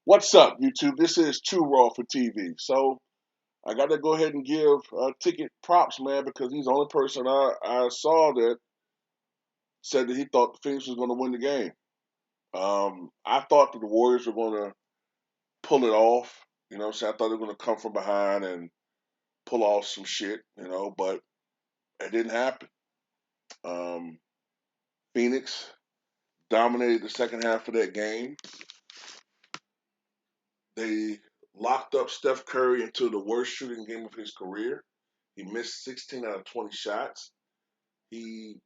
What's up, YouTube? This is Too Raw for TV. So I got to go ahead and give Ticket props, man, because he's the only person I saw that said that he thought the Phoenix was going to win the game. I thought that the Warriors were going to pull it off. You know what I'm saying? I thought they were going to come from behind and pull off some shit, but it didn't happen. Um, Phoenix dominated the second half of that game. They locked up Steph Curry into the worst shooting game of his career. He missed 16 out of 20 shots. He,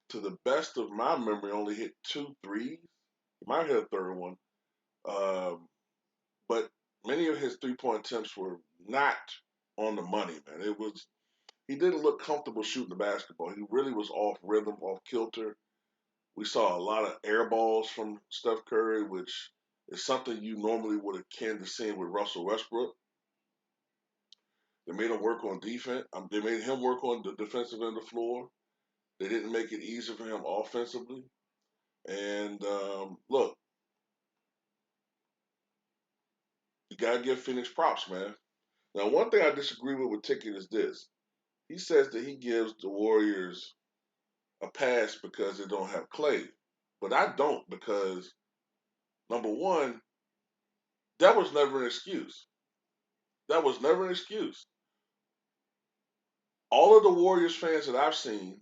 to the best of my memory, only hit two threes. He might have hit a third one. Um, but many of his 3-point attempts were not on the money, man. He didn't look comfortable shooting the basketball. He really was off rhythm, off kilter. We saw a lot of air balls from Steph Curry, which is something you normally would akin to seeing with Russell Westbrook. They made him work on defense. They made him work on the defensive end of the floor. They didn't make it easy for him offensively. And look, you gotta give Phoenix props, man. Now, one thing I disagree with Ticket is this: he says that he gives the Warriors a pass because they don't have Clay, but I don't because number one, that was never an excuse. That was never an excuse. All of the Warriors fans that I've seen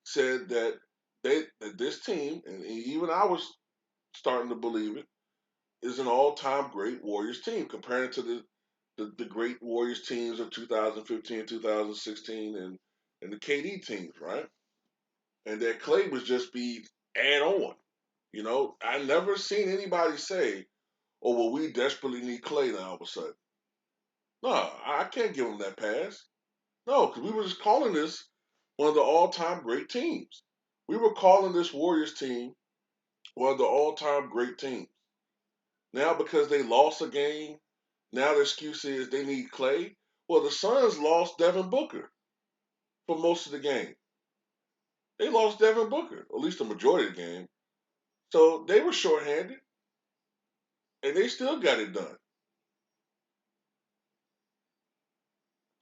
said that that this team, and even I was starting to believe it, is an all-time great Warriors team, comparing to the great Warriors teams of 2015, 2016, and the KD teams, right? And that Clay was just be add on. I never seen anybody say, "Oh, well, we desperately need Clay now all of a sudden." No, I can't give him that pass. No, because we were just calling this one of the all-time great teams. We were calling this Warriors team one of the all-time great teams. Now, because they lost a game, now the excuse is they need Clay. Well, the Suns lost Devin Booker for most of the game. They lost Devin Booker, at least the majority of the game. So they were shorthanded, and they still got it done.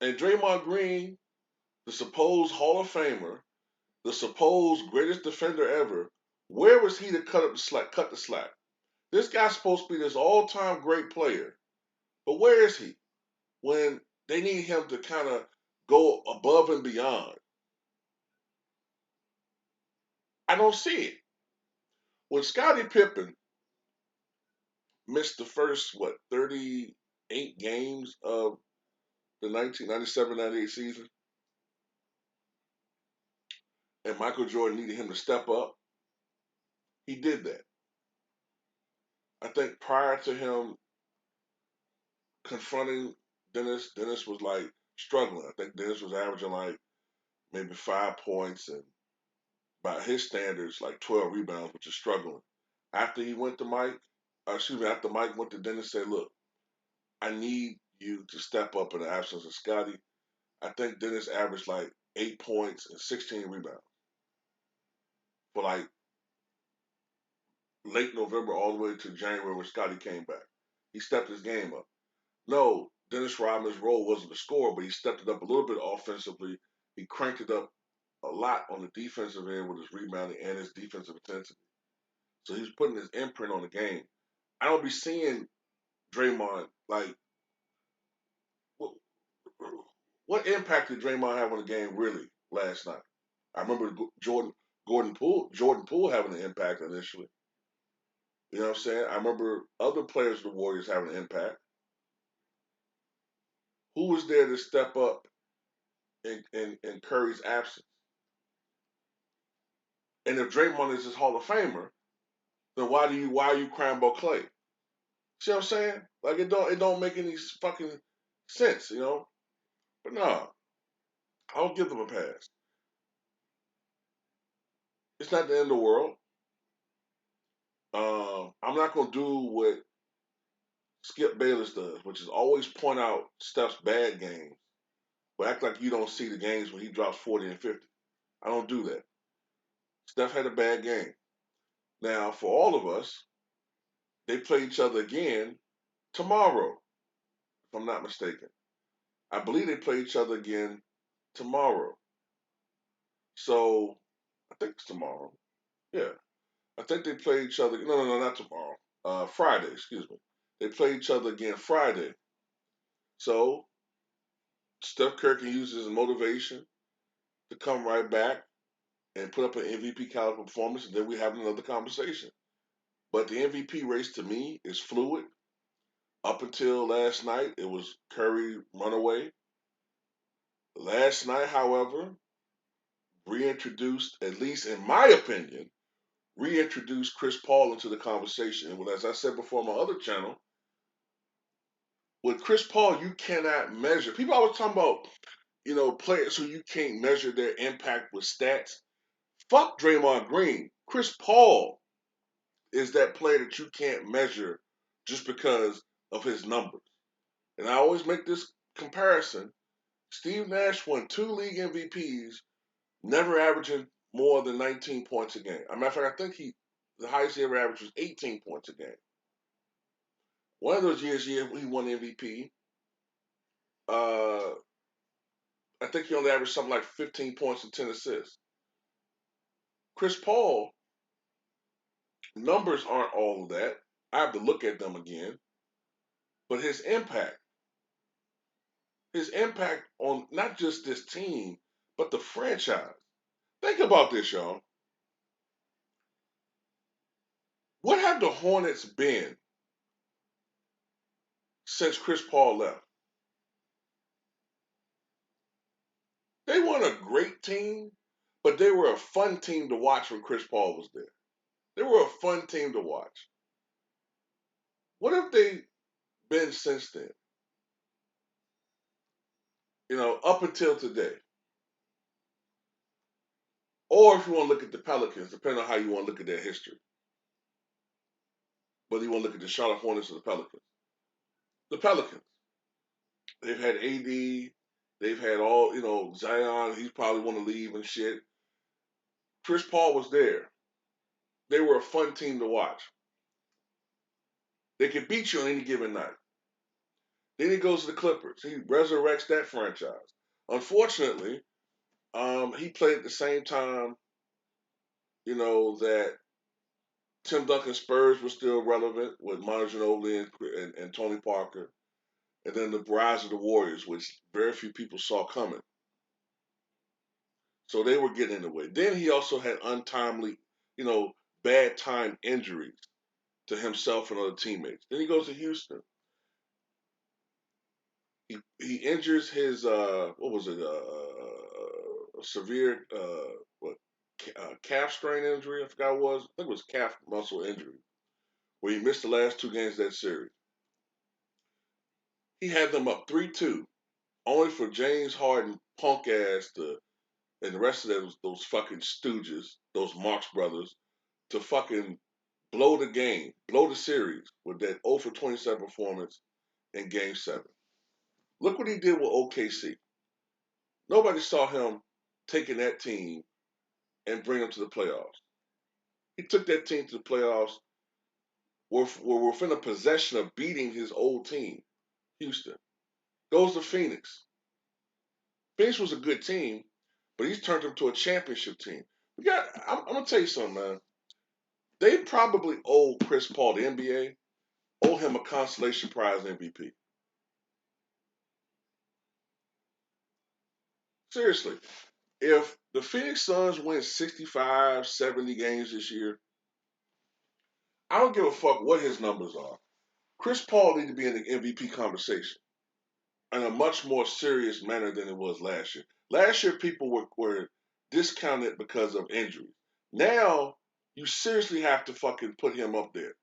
And Draymond Green, the supposed Hall of Famer, the supposed greatest defender ever, where was he to cut up the slack? Cut the slack. This guy's supposed to be this all-time great player, but where is he when they need him to kind of go above and beyond? I don't see it. When Scottie Pippen missed the first 38 games of the 1997-98 season, and Michael Jordan needed him to step up, he did that. I think prior to him confronting Dennis was like struggling. I think Dennis was averaging like maybe 5 points and by his standards like 12 rebounds, which is struggling. After he went to Mike, after Mike went to Dennis, said, "Look, I need you to step up in the absence of Scotty." I think Dennis averaged like 8 points and 16 rebounds for like late November all the way to January when Scotty came back. He stepped his game up. No, Dennis Rodman's role wasn't a scorer, but he stepped it up a little bit offensively. He cranked it up a lot on the defensive end with his rebounding and his defensive intensity. So he's putting his imprint on the game. I don't be seeing Draymond like what impact did Draymond have on the game really last night? I remember Jordan Poole having an impact initially. You know what I'm saying? I remember other players of the Warriors having an impact. Who was there to step up in Curry's absence? And if Draymond is his Hall of Famer, then why are you crying about Clay? See what I'm saying? Like it don't make any fucking sense. But no, I'll give them a pass. It's not the end of the world. I'm not gonna do what Skip Bayless does, which is always point out Steph's bad games, but act like you don't see the games when he drops 40 and 50. I don't do that. Steph had a bad game. Now, for all of us, they play each other again tomorrow, if I'm not mistaken. I believe they play each other again tomorrow. So I think it's tomorrow. Yeah. I think they play each other. No, no, no, not tomorrow. Friday, excuse me. They play each other again Friday. So Steph Curry can use his motivation to come right back and put up an MVP caliber performance, and then we have another conversation. But the MVP race to me is fluid. Up until last night, it was Curry runaway. Last night, however, reintroduced, at least in my opinion, reintroduced Chris Paul into the conversation. And as I said before on my other channel, with Chris Paul, you cannot measure. People always talking about, players who you can't measure their impact with stats. Fuck Draymond Green. Chris Paul is that player that you can't measure just because of his numbers. And I always make this comparison. Steve Nash won 2 league MVPs, never averaging more than 19 points a game. As a matter of fact, I think the highest he ever averaged was 18 points a game. One of those years he won MVP. Uh, I think he only averaged something like 15 points and 10 assists. Chris Paul, numbers aren't all of that. I have to look at them again. But his impact on not just this team, but the franchise. Think about this, y'all. What have the Hornets been since Chris Paul left? They weren't a great team, but they were a fun team to watch when Chris Paul was there. They were a fun team to watch. What have they been since then? Up until today. Or if you want to look at the Pelicans, depending on how you want to look at their history. Whether you want to look at the Charlotte Hornets or the Pelicans. The Pelicans. They've had AD. They've had all, Zion. He's probably want to leave and shit. Chris Paul was there. They were a fun team to watch. They could beat you on any given night. Then he goes to the Clippers. He resurrects that franchise. Unfortunately, he played at the same time, that Tim Duncan Spurs were still relevant with Manu Ginobili and Tony Parker. And then the rise of the Warriors, which very few people saw coming. So they were getting in the way. Then he also had untimely, bad time injuries to himself and other teammates. Then he goes to Houston. He injures his what was it severe what calf strain injury, I forgot what it was. I think it was calf muscle injury where he missed the last 2 games of that series. He had them up 3-2, only for James Harden punk ass and the rest of those fucking stooges, those Marx brothers, to fucking blow the game, blow the series with that 0 for 27 performance in Game 7. Look what he did with OKC. Nobody saw him taking that team and bring them to the playoffs. He took that team to the playoffs were within a possession of beating his old team, Houston. Goes to Phoenix. Phoenix was a good team, but he's turned them to a championship team. I'm gonna tell you something, man. They probably owe Chris Paul, the NBA, owe him a consolation prize MVP. Seriously. If the Phoenix Suns win 65, 70 games this year, I don't give a fuck what his numbers are. Chris Paul needs to be in the MVP conversation in a much more serious manner than it was last year. Last year, people were discounted because of injuries. Now, you seriously have to fucking put him up there.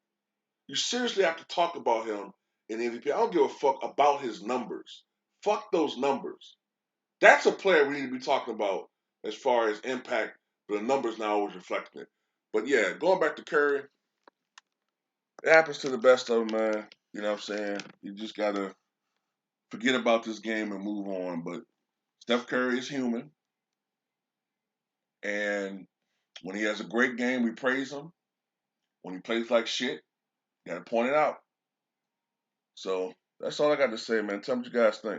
You seriously have to talk about him in MVP. I don't give a fuck about his numbers. Fuck those numbers. That's a player we need to be talking about as far as impact, but the numbers not always reflecting it. But yeah, going back to Curry, it happens to the best of them, man. You know what I'm saying? You just gotta forget about this game and move on. But Steph Curry is human, and when he has a great game, we praise him. When he plays like shit, Got to point it out. So that's all I got to say, man. Tell me what you guys think.